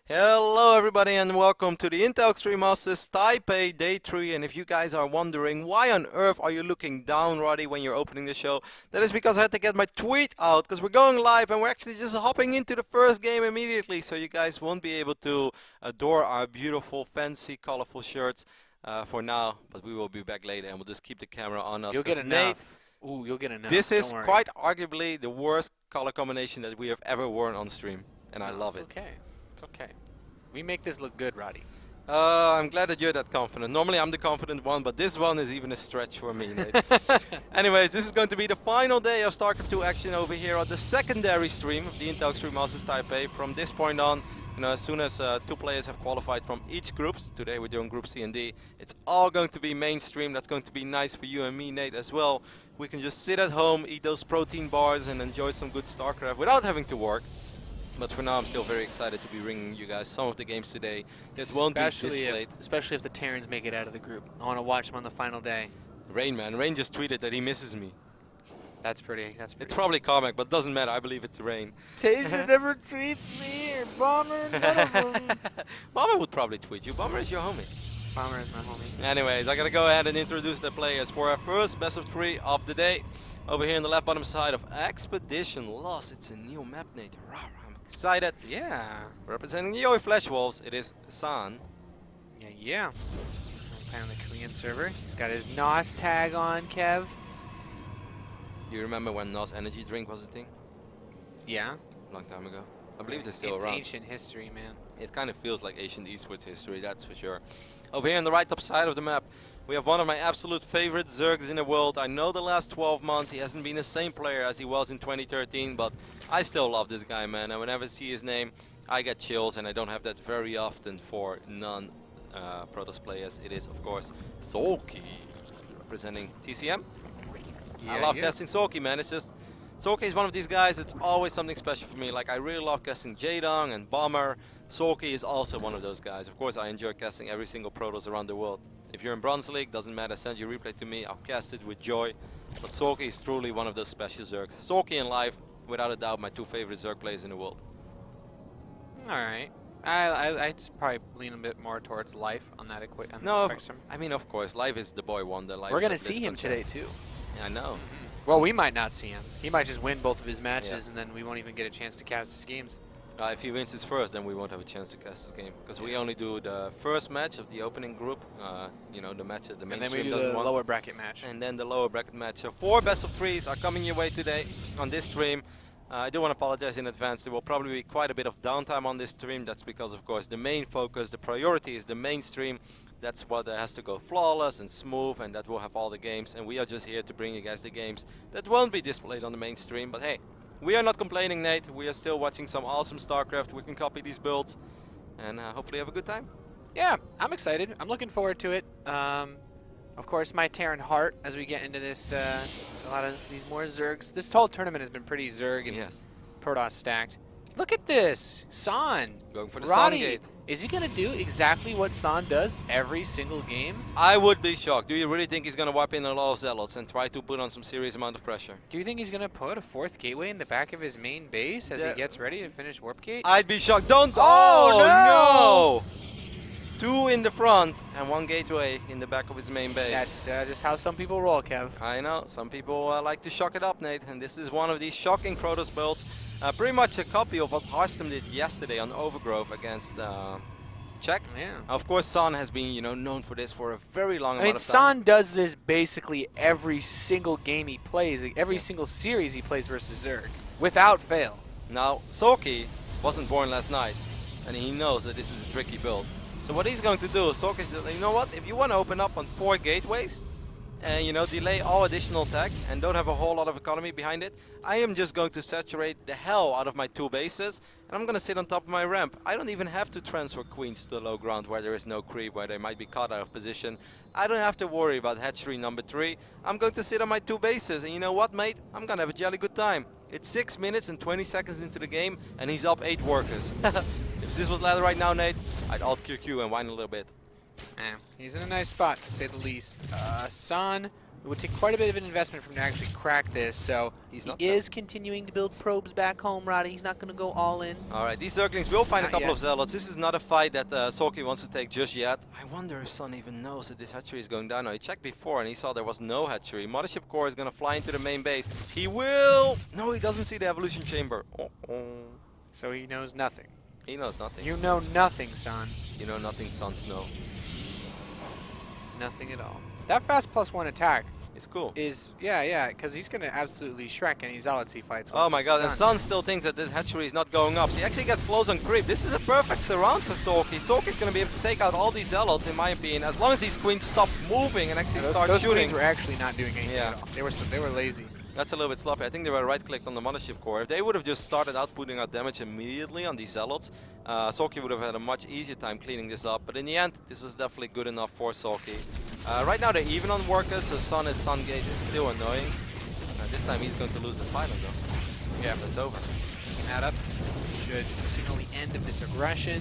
Hello everybody and welcome to the Intel Extreme Masters Taipei Day 3, and if you guys are wondering why on earth are you looking down, Roddy, when you're opening the show, that is because I had to get my tweet out because we're going live and we're actually just hopping into the first game immediately, so you guys won't be able to adore our beautiful, fancy, colorful shirts for now, but we will be back later and we'll just keep the camera on us. You'll get Nate, enough. Ooh, you'll get enough. this is Don't worry. quite arguably the worst color combination that we have ever worn on stream, and I love it. It's okay. It's okay. We make this look good, Roddy. I'm glad that you're that confident. Normally I'm the confident one, but this one is even a stretch for me, Nate. Anyways, this is going to be the final day of StarCraft 2 action over here on the secondary stream of the Intel Extreme Masters Taipei. From this point on, as soon as two players have qualified from each groups, today we're doing Group C and D, it's all going to be mainstream. That's going to be nice for you and me, Nate, as well. We can just sit at home, eat those protein bars, and enjoy some good StarCraft without having to work. But for now, I'm still very excited to be bringing you guys some of the games today that won't be displayed. Especially if the Terrans make it out of the group. I want to watch them on the final day. Rain, man. Rain just tweeted that he misses me. That's pretty. It's probably comic, but doesn't matter. I believe it's Rain. Tasia never tweets me or Bomber. None of them. Bomber would probably tweet you. Bomber is your homie. Bomber is my homie. Anyways, I gotta go ahead and introduce the players for our first best of 3 of the day. Over here in the left bottom side of Expedition Lost. It's a new map, Nate. I'm excited. Yeah. Representing the Yoi Flash Wolves, it is San. Yeah. Playing on the Korean server. He's got his NOS tag on, Kev. Do you remember when NOS energy drink was a thing? Yeah. Long time ago. I believe it's still around. It's ancient history, man. It kind of feels like Asian esports history, that's for sure. Over here on the right top side of the map, we have one of my absolute favorite Zergs in the world. I know the last 12 months he hasn't been the same player as he was in 2013, but I still love this guy, man. And whenever I see his name, I get chills, and I don't have that very often for non-Protoss players. It is, of course, Soulkey, representing TCM. Yeah, I love casting Soulkey, man. It's just, Soulkey is one of these guys that's always something special for me. Like, I really love casting Jaedong and Bomber. Soulkey is also one of those guys. Of course, I enjoy casting every single Protoss around the world. If you're in Bronze League, doesn't matter, send your replay to me, I'll cast it with joy. But Soulkey is truly one of those special Zergs. Soulkey and Live, without a doubt, my 2 favorite Zerg players in the world. Alright. I'd probably lean a bit more towards Life on that spectrum. I mean, of course, Live is the boy wonder. Live We're going to see him today, too. Yeah, I know. Well, we might not see him. He might just win both of his matches, and then we won't even get a chance to cast his games. If he wins his first, then we won't have a chance to cast this game. Because we only do the first match of the opening group, the match that the mainstream doesn't want. And then we do the lower bracket match. And then the lower bracket match. So 4 best of 3s are coming your way today on this stream. I do want to apologize in advance. There will probably be quite a bit of downtime on this stream. That's because, of course, the main focus, the priority is the mainstream. That's what has to go flawless and smooth, and that will have all the games. And we are just here to bring you guys the games that won't be displayed on the mainstream. But hey, we are not complaining, Nate. We are still watching some awesome StarCraft. We can copy these builds and hopefully have a good time. Yeah, I'm excited. I'm looking forward to it. Of course, my Terran heart as we get into this, a lot of these more Zergs. This whole tournament has been pretty Zerg and Protoss stacked. Look at this. San. Going for the Roddy, San gate. Is he going to do exactly what San does every single game? I would be shocked. Do you really think he's going to wipe in a lot of Zealots and try to put on some serious amount of pressure? Do you think he's going to put a 4th gateway in the back of his main base as he gets ready to finish Warp Gate? I'd be shocked. Don't. Oh, no! 2 in the front and 1 gateway in the back of his main base. That's just how some people roll, Kev. I know. Some people like to shock it up, Nate. And this is one of these shocking Protoss builds. Pretty much a copy of what Hearthstone did yesterday on Overgrowth against Czech. Yeah. Of course, San has been, known for this for a very long amount of time. San does this basically every single game he plays, every single series he plays versus Zerg, without fail. Now, Soulkey wasn't born last night, and he knows that this is a tricky build. So what he's going to do, Soulkey says, you know what, if you want to open up on 4 gateways, and delay all additional tech and don't have a whole lot of economy behind it, I am just going to saturate the hell out of my 2 bases, and I'm going to sit on top of my ramp. I don't even have to transfer queens to the low ground where there is no creep, where they might be caught out of position. I don't have to worry about hatchery number 3. I'm going to sit on my 2 bases, and you know what, mate? I'm going to have a jolly good time. It's 6 minutes and 20 seconds into the game, and he's up 8 workers. If this was ladder right now, Nate, I'd alt QQ and whine a little bit. He's in a nice spot, to say the least. San It would take quite a bit of an investment for him to actually crack this, so he is continuing to build probes back home, Roddy. He's not going to go all in. Alright, these Zerglings will find Not a couple yet. of Zealots. This is not a fight that Soulkey wants to take just yet. I wonder if Sun even knows that this hatchery is going down. Now, he checked before and he saw there was no hatchery. Mothership Core is going to fly into the main base. He will... No, he doesn't see the evolution chamber. So he knows nothing. He knows nothing. You know nothing, son. You know nothing, Sun Snow. Nothing at all. That fast +1 attack It's cool. is, yeah, because he's going to absolutely Shrek any Zealots he fights. Oh my god, and Sun still thinks that this hatchery is not going up. So he actually gets close on creep. This is a perfect surround for Soulkey. Soulkey's going to be able to take out all these Zealots, in my opinion, as long as these queens stop moving and actually start those shooting. queens were actually not doing anything at all. They were lazy. That's a little bit sloppy. I think they were right-clicked on the Mothership Core. If they would have just started out putting out damage immediately on these Zealots, Soulkey would have had a much easier time cleaning this up. But in the end, this was definitely good enough for Soulkey. Right now they're even on workers, so Sun Gate is still annoying. This time he's going to lose the final though. Yeah, that's over. That up should signal the end of this aggression.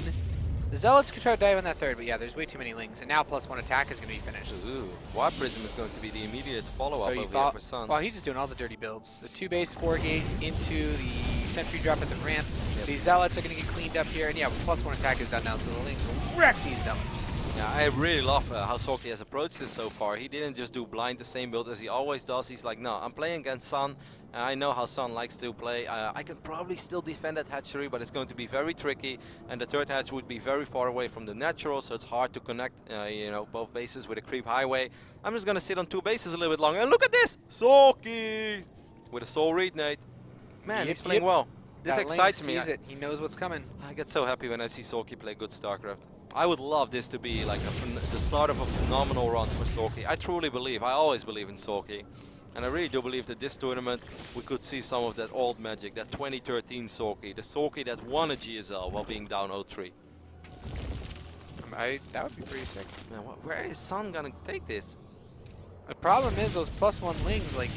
The Zealots could try to dive on that third, but yeah, there's way too many lings. And now +1 attack is going to be finished. Ooh, Warp Prism is going to be the immediate follow-up So over here for Sun. Well, he's just doing all the dirty builds. The 2 base, 4 gate into the sentry drop at the ramp. Yep. These Zealots are going to get cleaned up here. And yeah, +1 attack is done now, so the lings will wreck these Zealots. Yeah, I really love how Soulkey has approached this so far. He didn't just do blind the same build as he always does. He's like, no, I'm playing against Sun. I know how Sun likes to play. I can probably still defend that hatchery, but it's going to be very tricky. And the third hatch would be very far away from the natural, so it's hard to connect, you know, both bases with a creep highway. I'm just going to sit on 2 bases a little bit longer. And look at this! Soulkey! With a soul read, Nate. Man, he's playing well. This excites me. He knows what's coming. I get so happy when I see Soulkey play good StarCraft. I would love this to be like the start of a phenomenal run for Soulkey. I truly believe, I always believe in Soulkey. And I really do believe that this tournament, we could see some of that old magic, that 2013 Soulkey. The Soulkey that won a GSL while being down 0-3. That would be pretty sick. Man, where is Sun gonna take this? The problem is those +1 lings, like,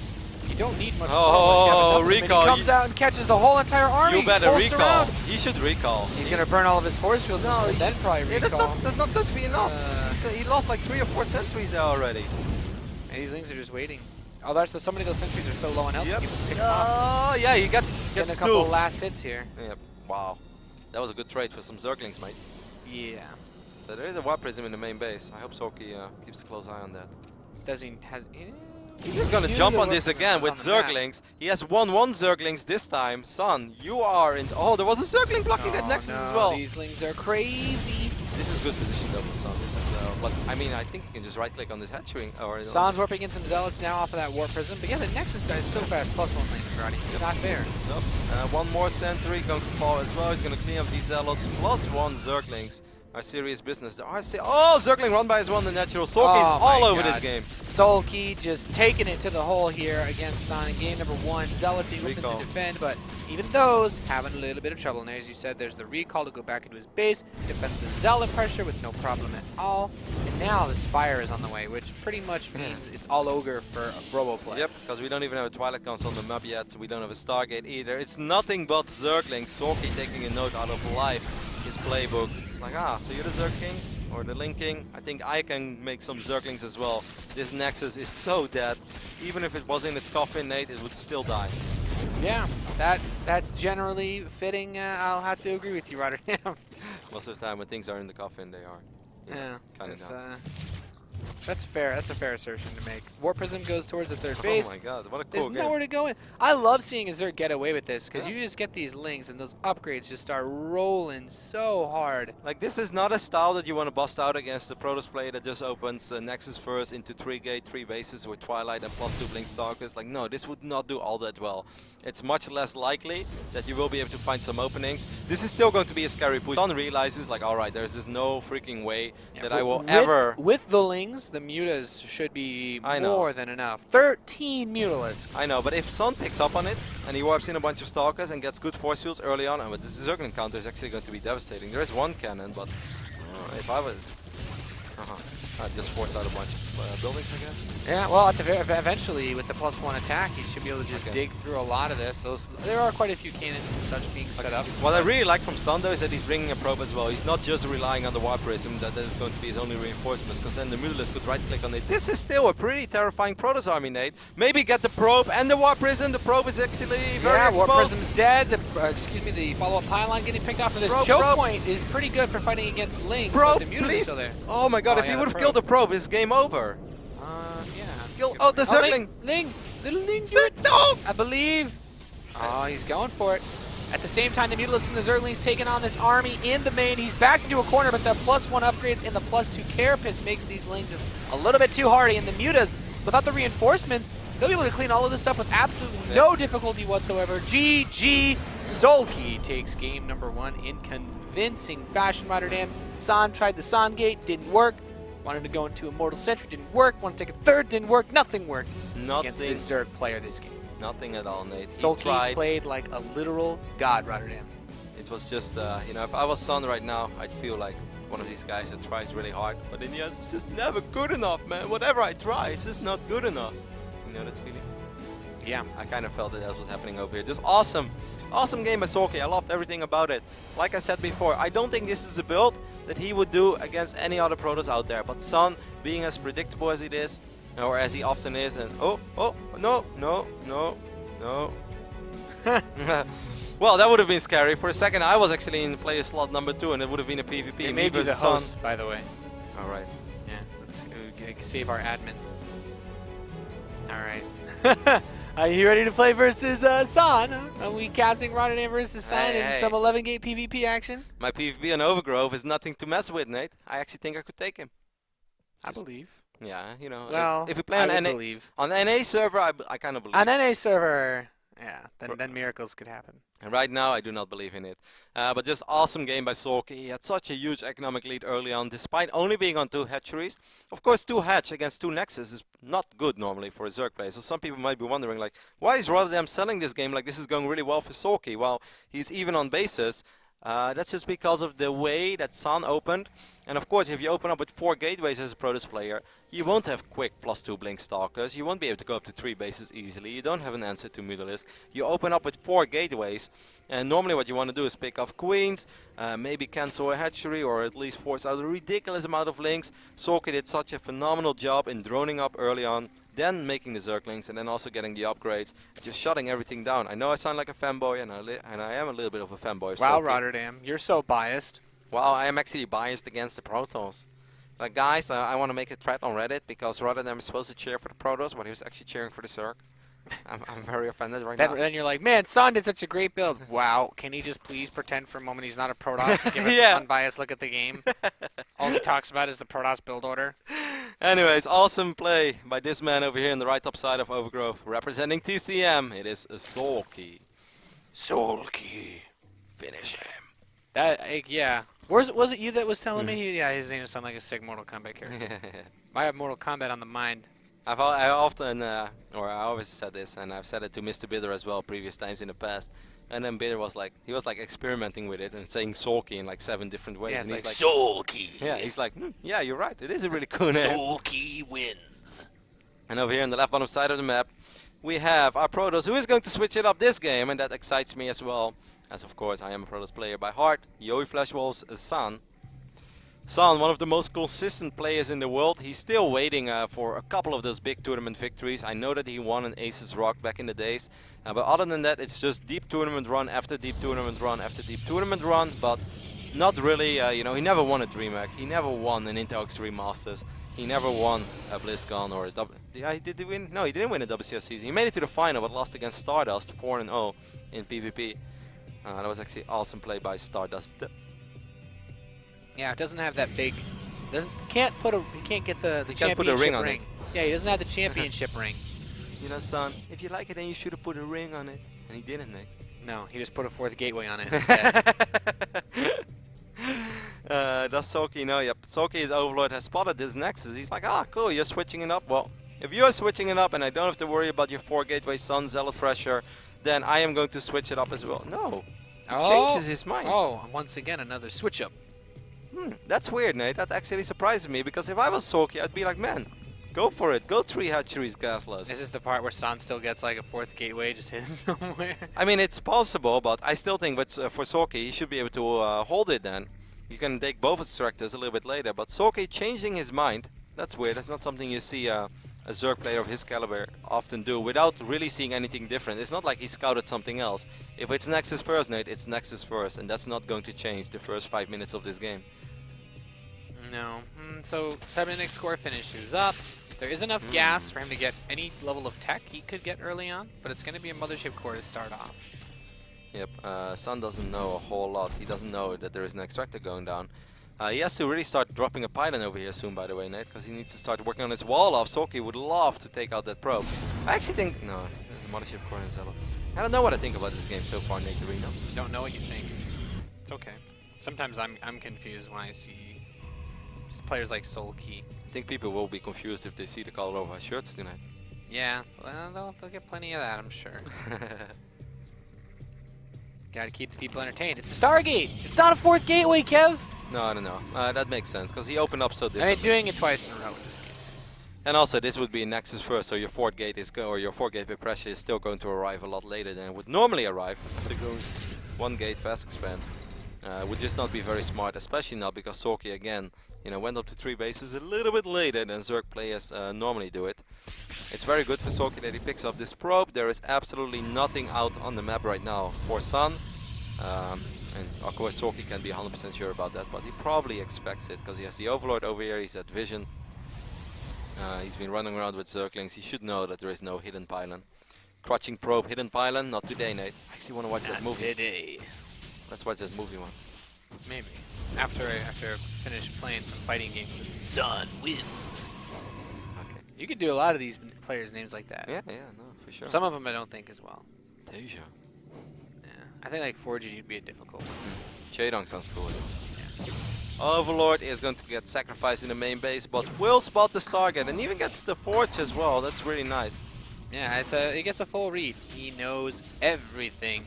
you don't need much. Oh, recall. He comes out and catches the whole entire army. You better recall. He should recall. He's gonna burn all of his force fields. No, he should probably recall. That's not going to be enough. He lost like 3 or 4 sentries there already. And these lings are just waiting. Oh, so many of those sentries are so low on health. Yep. You can pick them off. Yeah, he gets a couple of last hits here. Yep. Wow. That was a good trade for some Zerglings, mate. Yeah. So there is a Warp Prism in the main base. I hope Soulkey keeps a close eye on that. He's just gonna jump on this again with Zerglings. He has 1-1 Zerglings this time. Sun, you are in. Oh, there was a Zergling blocking that Nexus as well. These lings are crazy. This is good position though for Sun. But I mean, I think he can just right-click on this hatchery. Sun's warping in some Zealots now off of that Warp Prism. But yeah, the Nexus dies so fast. +1 lane, Roddy. It's not fair. Nope. One more sentry going to fall as well. He's going to clean up these Zealots. +1 Zerglings are serious business. The RC. Oh, Zergling run by as well in the natural. Soulkey's all over this game. Soulkey just taking it to the hole here against Sun. Game number 1. Zealot being open to defend, but even those having a little bit of trouble. And as you said, there's the recall to go back into his base. Defends the Zealot pressure with no problem at all. And now the Spire is on the way, which pretty much means it's all over for a Robo play. Yep, because we don't even have a Twilight Council on the map yet. So we don't have a Stargate either. It's nothing but Zergling. Soulkey taking a note out of life, his playbook. It's like, so you're the Zerg King? Or the Link King? I think I can make some Zerglings as well. This Nexus is so dead. Even if it was in its coffin, Nate, it would still die. Yeah, that's generally fitting. I'll have to agree with you, Rotterdam. Most of the time when things are in the coffin, they are. Yeah, kind of. That's fair. That's a fair assertion to make. Warp Prism goes towards the third base. Oh my god, what a cool game. There's nowhere to go in. I love seeing a Zerg get away with this, because you just get these lings and those upgrades just start rolling so hard. Like, this is not a style that you want to bust out against the Protoss player that just opens Nexus first into 3-gate, 3 bases with Twilight and +2 Blink Stalkers. Like, no, this would not do all that well. It's much less likely that you will be able to find some openings. This is still going to be a scary push. Sun realizes, like, alright, there's just no freaking way that I will ever... With the lings, the mutas should be more than enough. 13 Mutalisks. I know, but if Sun picks up on it and he warps in a bunch of Stalkers and gets good force fields early on, and with this Zergling counter is actually going to be devastating. There is one cannon, but if I was... I'd just force out a bunch of buildings, I guess. Yeah, well, at the eventually, with the +1 attack, he should be able to just dig through a lot of this. There are quite a few cannons and such being set up. What I really like from Sun, though, is that he's bringing a probe as well. He's not just relying on the Warp Prism, that is going to be his only reinforcements, because then the Mutalisk could right-click on it. This is still a pretty terrifying Protoss army, Nate. Maybe get the probe and the Warp Prism. The probe is actually very exposed. Warp Prism's dead. The follow-up pylon getting picked off, and this choke point is pretty good for fighting against Lings. Probe, but the Mutalisk is still there. Oh my god, if he would have killed the probe, it's game over. Oh, the Zergling! Little Ling, no! I believe. Oh, he's going for it. At the same time, the Mutalisk and the Zergling's taking on this army in the main. He's backed into a corner, but the +1 upgrades and the +2 Carapace makes these Lings just a little bit too hardy. And the Mutas, without the reinforcements, they'll be able to clean all of this up with absolutely no difficulty whatsoever. GG. Soulkey takes game number 1 in convincing fashion. Rotterdam. San tried the San Gate, didn't work. Wanted to go into Immortal Sentry, didn't work. Wanted to take a third, didn't work. Nothing worked against this Zerg player this game. Nothing at all, Nate. Soulkey played like a literal god, Rotterdam. It was just, you know, if I was Sun right now, I'd feel like one of these guys that tries really hard. But in the end, it's just never good enough, man. Whatever I try, it's just not good enough. You know that feeling? Yeah. I kind of felt that that's what's happening over here. Just awesome. Awesome game by Soulkey. I loved everything about it. Like I said before, I don't think this is a build that he would do against any other Protoss out there. But Sun, being as predictable as it is, or as he often is, and no. Well, that would have been scary. For a second, I was actually in player slot number 2, and it would have been a PvP. It may be the host, by the way. All right. Yeah, let's save our admin. All right. Are you ready to play versus San? Are we casting Rotterdam versus San in some 11-gate PvP action? My PvP on Overgrove is nothing to mess with, Nate. I actually think I could take him. I believe. Yeah, you know. Well, if we play on NA server, I kind of believe. On NA server, yeah, then miracles could happen. And right now, I do not believe in it. But just awesome game by Soulkey. He had such a huge economic lead early on, despite only being on 2 hatcheries. Of course, 2 hatch against 2 Nexus is not good normally for a Zerg player. So some people might be wondering, like, why is Rotterdam selling this game like this is going really well for Soulkey? Well, he's even on basis. That's just because of the way that San opened. And of course, if you open up with 4 gateways as a Protoss player, you won't have quick +2 Blink Stalkers. You won't be able to go up to 3 bases easily. You don't have an answer to Mutalisk. You open up with 4 gateways, and normally what you want to do is pick off Queens, maybe cancel a hatchery, or at least force out a ridiculous amount of links. Soulkey did such a phenomenal job in droning up early on, then making the Zerglings, and then also getting the upgrades, just shutting everything down. I know I sound like a fanboy, and I am a little bit of a fanboy. Wow, Rotterdam, you're so biased. Well, I am actually biased against the Protoss. Like, guys, I want to make a thread on Reddit because Rotterdam is supposed to cheer for the Protoss, but he was actually cheering for the Zerg. I'm very offended right now. Then you're like, man, San did such a great build. Wow, can he just please pretend for a moment he's not a Protoss and give us an unbiased look at the game? All he talks about is the Protoss build order. Anyways, awesome play by this man over here in the right top side of Overgrove, representing TCM. It is a Soulkey. Soulkey. Finish him. Yeah. Was it you that was telling me? Yeah, his name sounds like a sick Mortal Kombat character. I have Mortal Kombat on the mind. I often, or I always said this, and I've said it to Mr. Bidder as well previous times in the past. And then Bidder was like, he was like experimenting with it and saying Soulkey in like 7 different ways. Yeah, and it's he's like Soulkey. Yeah, he's like, yeah, you're right. It is a really cool name. Soulkey wins. And over here on the left bottom side of the map, we have our Protoss, who is going to switch it up this game, and that excites me as well. As of course, I am a Protoss player by heart. Yoey Fleshwolf's San. San, one of the most consistent players in the world. He's still waiting for a couple of those big tournament victories. I know that he won an Aces Rock back in the days. But other than that, it's just deep tournament run after deep tournament run after deep tournament run. But not really, you know, he never won a DreamHack. He never won an Intel Extreme Masters. He never won a BlizzCon or a did he win? No, he didn't win a WCS season. He made it to the final but lost against Stardust 4-0 in PvP. That was actually awesome play by Stardust. Yeah, it doesn't have that big. He can't get the championship put a ring on it. Yeah, he doesn't have the championship ring. You know, son, if you like it, then you should have put a ring on it. And he didn't, Nick. No, he just put a 4th gateway on it instead. Does Soulkey know? Yep, Soulkey's Overlord has spotted this Nexus. He's like, ah, cool, you're switching it up. Well, if you're switching it up and I don't have to worry about your 4 gateway Sun, Zealot Thresher, then I am going to switch it up as well. No, he changes his mind. Oh, once again, another switch up. That's weird, Nate. That actually surprises me, because if I was Soulkey, I'd be like, man, Go for it. Go 3 hatcheries gasless. Is this the part where San still gets like a 4th gateway just hidden somewhere? I mean, it's possible, but I still think for Soulkey, he should be able to hold it then. You can take both extractors a little bit later, but Soulkey changing his mind, that's weird. That's not something you see a Zerg player of his caliber often do without really seeing anything different. It's not like he scouted something else. If it's Nexus first, Nate, it's Nexus first, and that's not going to change the first 5 minutes of this game. No. So Cybernetics score finishes up. There is enough gas for him to get any level of tech he could get early on, but it's going to be a Mothership core to start off. Yep, Sun doesn't know a whole lot. He doesn't know that there is an extractor going down. He has to really start dropping a pylon over here soon, by the way, Nate, because he needs to start working on his wall off. Soulkey would love to take out that probe. I actually think... No, there's a Mothership core in his level. I don't know what I think about this game so far, Nate Arena. You don't know what you think. It's okay. Sometimes I'm confused when I see players like Soulkey. I think people will be confused if they see the color of our shirts tonight. Yeah, well, they'll get plenty of that, I'm sure. Gotta keep the people entertained. It's a Stargate! It's not a 4th gateway, Kev! No, I don't know. That makes sense, because he opened up so I different. mean, doing it twice in a row just means. And also, this would be Nexus first, so your 4th gate is or your 4th gateway pressure is still going to arrive a lot later than it would normally arrive. To go 1 gate fast expand would just not be very smart, especially not because Soulkey again, you know, went up to 3 bases a little bit later than Zerg players normally do it. It's very good for Soulkey that he picks up this probe. There is absolutely nothing out on the map right now for Sun. And of course Soulkey can be 100% sure about that, but he probably expects it because he has the Overlord over here, he's at vision. He's been running around with Zerglings. He should know that there is no hidden pylon. Crouching probe, hidden pylon, not today, Nate. I actually want to watch that movie. Today. Let's watch that movie once. Maybe. After I finish playing some fighting games. Sun wins. Okay. You could do a lot of these players' names like that. Yeah, no, for sure. Some of them I don't think as well. Deja. Yeah. I think like 4G would be a difficult one. Chaedong sounds cool. Yeah. Overlord is going to get sacrificed in the main base, but will spot the Stargate and even gets the Forge as well. That's really nice. Yeah, it gets a full read. He knows everything.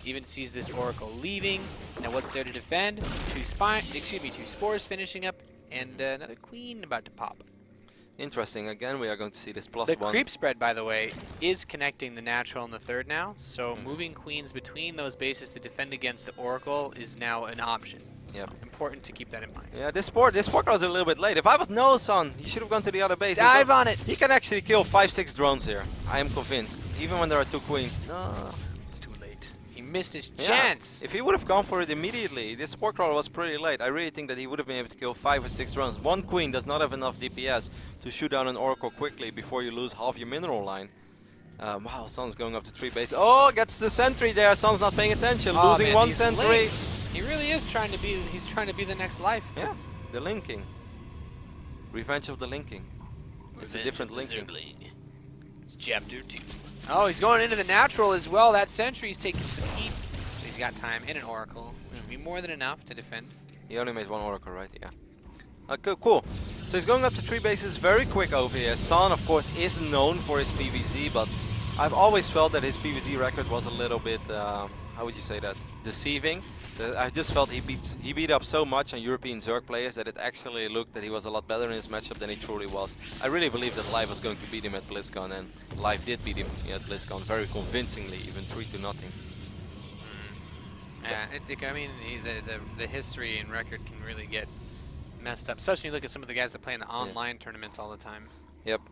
Even sees this Oracle leaving. Now what's there to defend? 2 spores finishing up, and another Queen about to pop. Interesting. Again, we are going to see this +1. The creep spread, by the way, is connecting the natural and the 3rd now. So moving queens between those bases to defend against the Oracle is now an option. So important to keep that in mind. Yeah, this port was a little bit late. If I was no Sun, he should have gone to the other base. Dive on it! He can actually kill 5-6 drones here. I am convinced. Even when there are 2 queens. No. It's too late. He missed his chance. If he would have gone for it immediately, this sport crawler was pretty late. I really think that he would have been able to kill 5 or 6 drones. 1 queen does not have enough DPS to shoot down an Oracle quickly before you lose half your mineral line. Wow, Sun's going up to 3 base. Oh, gets the sentry there. Sun's not paying attention. Losing man, 1 sentry. Late. He really is trying to be. He's trying to be the next life. Yeah, the linking. Revenge of the linking. It's a different linking. It's chapter 2. Oh, he's going into the natural as well. That sentry's taking some heat. So he's got time in an Oracle, which will be more than enough to defend. He only made 1 Oracle, right? Yeah. Cool. So he's going up to 3 bases very quick over here. San, of course, is known for his PvZ, but I've always felt that his PvZ record was a little bit, how would you say that, deceiving. I just felt he beat up so much on European Zerg players that it actually looked that he was a lot better in his matchup than he truly was. I really believe that Live was going to beat him at BlizzCon, and Live did beat him at BlizzCon very convincingly, even 3-0. Yeah, I mean, the history and record can really get messed up, especially when you look at some of the guys that play in the online tournaments all the time. Yep.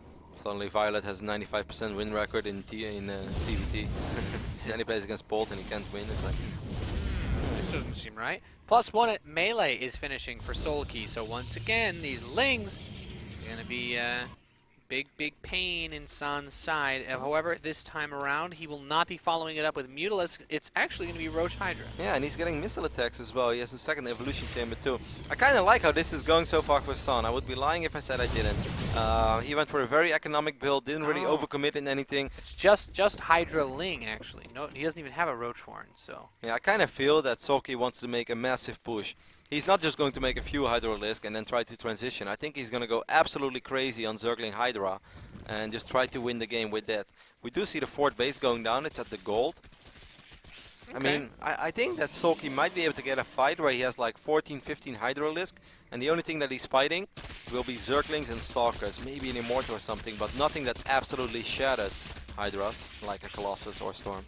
Suddenly Violet has a 95% win record in CVT. Then he plays against Bolt and he can't win. It's like... This doesn't seem right. +1 at melee is finishing for Soulkey, so once again, these Lings are going to be big pain in San's side. However, this time around, he will not be following it up with Mutalisk. It's actually going to be Roach Hydra. Yeah, and he's getting missile attacks as well. He has a 2nd evolution chamber too. I kind of like how this is going so far for San. I would be lying if I said I didn't. He went for a very economic build, didn't really overcommit in anything. It's just Hydra Ling, actually. No, he doesn't even have a Roach Horn, so... Yeah, I kind of feel that Soulkey wants to make a massive push. He's not just going to make a few Hydralisk and then try to transition. I think he's going to go absolutely crazy on Zergling Hydra and just try to win the game with that. We do see the 4th base going down. It's at the gold. I mean, I think that Soulkey might be able to get a fight where he has like 14, 15 Hydralisk, and the only thing that he's fighting will be Zerglings and Stalkers, maybe an Immortal or something, but nothing that absolutely shatters Hydras, like a Colossus or Storm.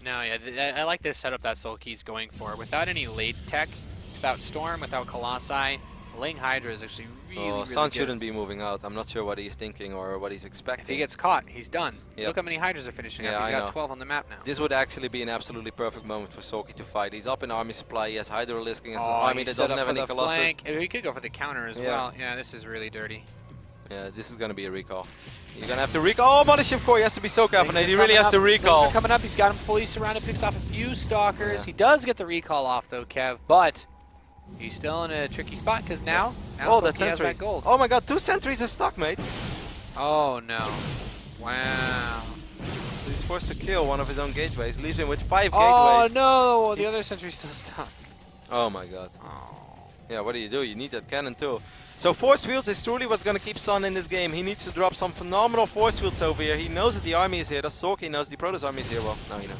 No, yeah, I like this setup that Soulkey's going for. Without any late tech, without Storm, without Colossi, laying Hydra is actually really Sun good. shouldn't be moving out. I'm not sure what he's thinking or what he's expecting. If he gets caught, he's done. Yep. Look how many Hydras are finishing up. He's got 12 on the map now. This would actually be an absolutely perfect moment for Soulkey to fight. He's up in army supply. He has Hydralisking as an army that doesn't have any Colossus. Flank. He could go for the counter as well. Yeah, this is really dirty. Yeah, this is going to be a recall. You're going to have to recall. Oh, Mothership Core, he has to be so careful. He really has to recall. Things are coming up. He's got him fully surrounded, picks off a few Stalkers. He does get the recall off, though, Kev, but he's still in a tricky spot because now that sentry. has that gold. Oh my god, 2 sentries are stuck, mate. Oh, no. Wow. So he's forced to kill one of his own gateways. Leaves him with 5 gateways. Oh, no. The other sentry's still stuck. Oh, my god. Oh. Yeah, what do? You need that cannon, too. So force fields is truly what's going to keep Sun in this game. He needs to drop some phenomenal force fields over here. He knows that the army is here. The Soulkey knows the Protoss army is here. Well, now he knows.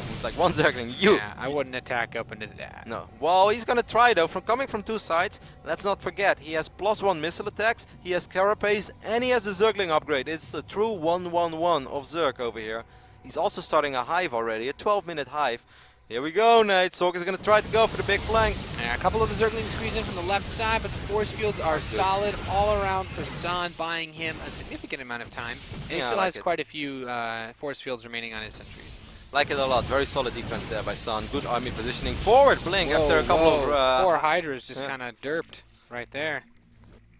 He's like one Zergling. Yeah, I wouldn't attack up into that. No. Well, he's going to try, though. From coming from 2 sides, let's not forget, he has +1 missile attacks, he has Carapace, and he has the Zergling upgrade. It's a true 1-1-1 of Zerg over here. He's also starting a hive already, a 12-minute hive. Here we go, Nate. Soulkey's going to try to go for the big flank. Yeah, a couple of the Zerglings squeeze in from the left side, but the force fields are solid all around for San, buying him a significant amount of time. And he still has quite a few force fields remaining on his sentries. Like it a lot. Very solid defense there by San. Good army positioning. Forward Blink after a couple of... 4 Hydras just kind of derped right there.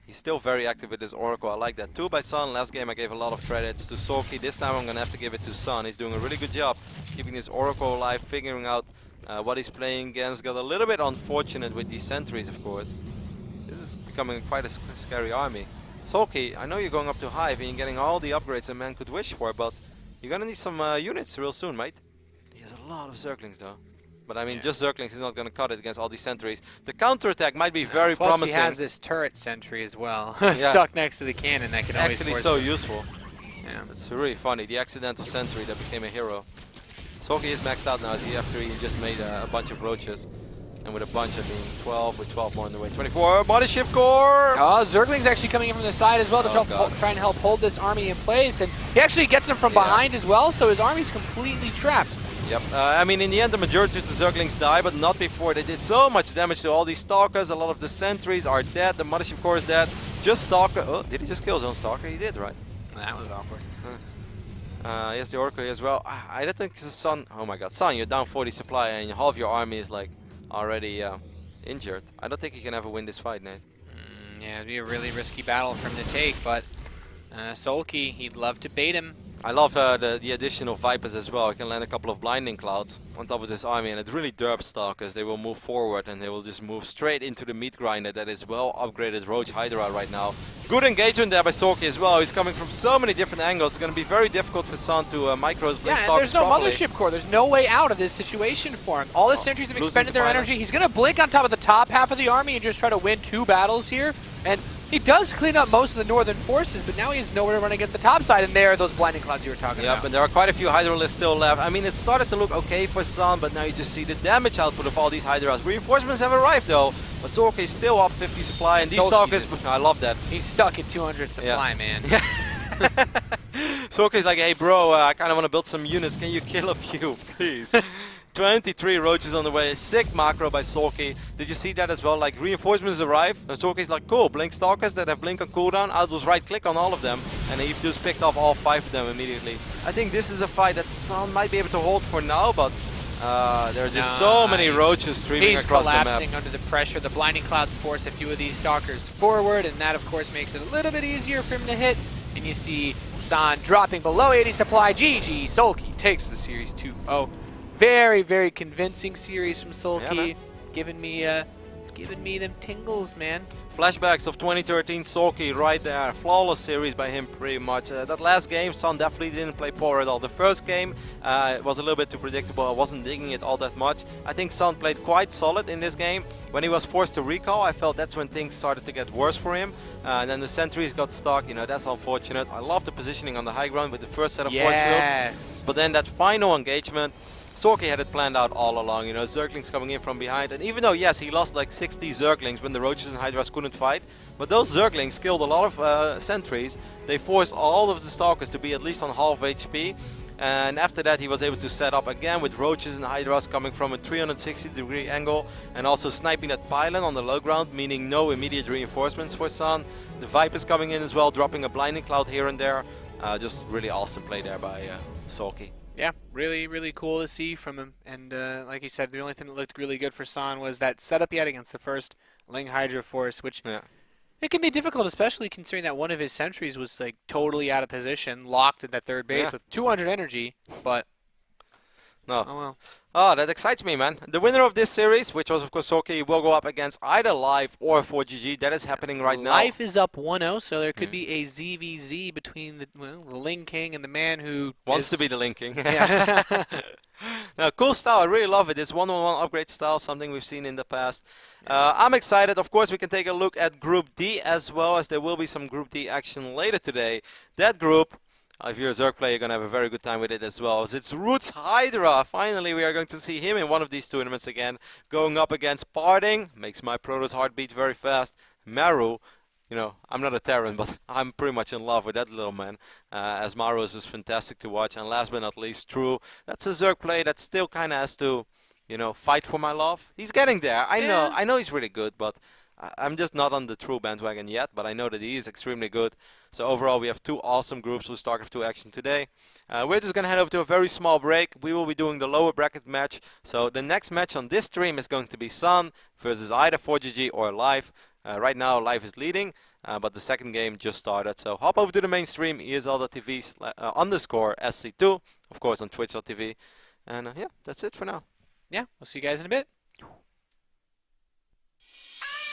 He's still very active with his Oracle. I like that. 2 by Sun. Last game I gave a lot of credits to Soulkey. This time I'm going to have to give it to Sun. He's doing a really good job keeping his Oracle alive, figuring out what he's playing against. Got a little bit unfortunate with these sentries, of course. This is becoming quite a scary army. Soulkey, I know you're going up to Hive and you're getting all the upgrades a man could wish for, but you're going to need some units real soon, mate. He has a lot of Zerglings, though. But I mean, just Zerglings is not going to cut it against all these sentries. The counterattack might be very promising. Plus he has this turret sentry as well, stuck next to the cannon that can always actually so useful. Yeah, it's really funny. The accidental sentry that became a hero. Soulkey is maxed out now after he just made a bunch of roaches. And with a bunch of being 12, with 12 more on the way. 24, Mothership Core! Oh, Zergling's actually coming in from the side as well to try and help hold this army in place. And he actually gets them from behind as well, so his army's completely trapped. Yep, I mean, in the end, the majority of the Zerglings die, but not before. They did so much damage to all these Stalkers. A lot of the sentries are dead. The Mothership Core is dead. Just Stalker. Oh, did he just kill his own Stalker? He did, right? That was awkward. He has the Oracle here as well. I don't think the Sun. Oh my god, Sun, you're down 40 supply and half your army is like already injured. I don't think you can ever win this fight, Nate. Yeah, it'd be a really risky battle for him to take, but Soulkey, he'd love to bait him. I love the additional Vipers as well. I can land a couple of Blinding Clouds on top of this army, and it really derps Stalkers. They will move forward and they will just move straight into the meat grinder that is well upgraded Roach Hydra right now. Good engagement there by Soulkey as well. He's coming from so many different angles. It's going to be very difficult for Sun to micro Stalkers and there's no Mothership Core. There's no way out of this situation for him. All his sentries have expended their energy. He's going to blink on top of the top half of the army and just try to win 2 battles here. And he does clean up most of the northern forces, but now he has nowhere to run against the top side, and there are those Blinding Clouds you were talking about. Yeah, but there are quite a few Hydralisks still left. I mean, it started to look okay for Sun, but now you just see the damage output of all these Hydras. Reinforcements have arrived, though, but Soulkey is still up 50 supply, and these Stalkers, I love that. He's stuck at 200 supply, man. Yeah. Soulkey's like, hey, bro, I kind of want to build some units. Can you kill a few, please? 23 roaches on the way. Sick macro by Soulkey. Did you see that as well? Like, reinforcements arrive. And Soulkey's like, cool, blink Stalkers that have blink on cooldown. I'll just right click on all of them. And he just picked off all 5 of them immediately. I think this is a fight that Sun might be able to hold for now, but there are just so many roaches streaming across the map. He's collapsing under the pressure. The Blinding Clouds force a few of these Stalkers forward, and that, of course, makes it a little bit easier for him to hit. And you see San dropping below 80 supply. GG. Soulkey takes the series 2-0. Very, very convincing series from Soulkey, giving me them tingles, man. Flashbacks of 2013 Soulkey right there. Flawless series by him pretty much. That last game, Sun definitely didn't play poor at all. The first game was a little bit too predictable. I wasn't digging it all that much. I think Sun played quite solid in this game. When he was forced to recall, I felt that's when things started to get worse for him. And then the sentries got stuck, you know, that's unfortunate. I love the positioning on the high ground with the first set of force fields. But then that final engagement, Soulkey had it planned out all along, you know, Zerglings coming in from behind. And even though, yes, he lost like 60 Zerglings when the Roaches and Hydras couldn't fight, but those Zerglings killed a lot of sentries. They forced all of the Stalkers to be at least on half HP. And after that, he was able to set up again with Roaches and Hydras coming from a 360-degree angle and also sniping that pylon on the low ground, meaning no immediate reinforcements for Sun. The Vipers coming in as well, dropping a Blinding Cloud here and there. Just really awesome play there by Soulkey. Yeah, really, really cool to see from him. And like you said, the only thing that looked really good for San was that setup he had against the first Ling Hydra Force, which it can be difficult, especially considering that one of his sentries was like totally out of position, locked at that third base with 200 energy. But no. Oh well. Oh, that excites me, man. The winner of this series, which was of course Soulkey, will go up against either Life or 4GG. That is happening right now. Life is up 1-0, so there could be a ZvZ between the Ling King and the man who wants to be the Ling King. Yeah. No, cool style. I really love it. It's 1-on-1 upgrade style, something we've seen in the past. I'm excited. Of course, we can take a look at Group D as well, as there will be some Group D action later today. That group, if you're a Zerg player, you're going to have a very good time with it as well. As it's Roots Hydra. Finally, we are going to see him in one of these tournaments again. Going up against Parting. Makes my Protoss heart beat very fast. Maru. You know, I'm not a Terran, but I'm pretty much in love with that little man. As Maru is just fantastic to watch. And last but not least, True. That's a Zerg player that still kind of has to, you know, fight for my love. He's getting there. I know he's really good, but I'm just not on the True bandwagon yet. But I know that he is extremely good. So overall, we have two awesome groups with StarCraft 2 action today. We're just going to head over to a very small break. We will be doing the lower bracket match. So the next match on this stream is going to be Sun versus either 4GG or Life. Right now, Life is leading, but the second game just started. So hop over to the main stream, ESL.tv _ SC2, of course on Twitch.tv. And yeah, that's it for now. Yeah, we'll see you guys in a bit.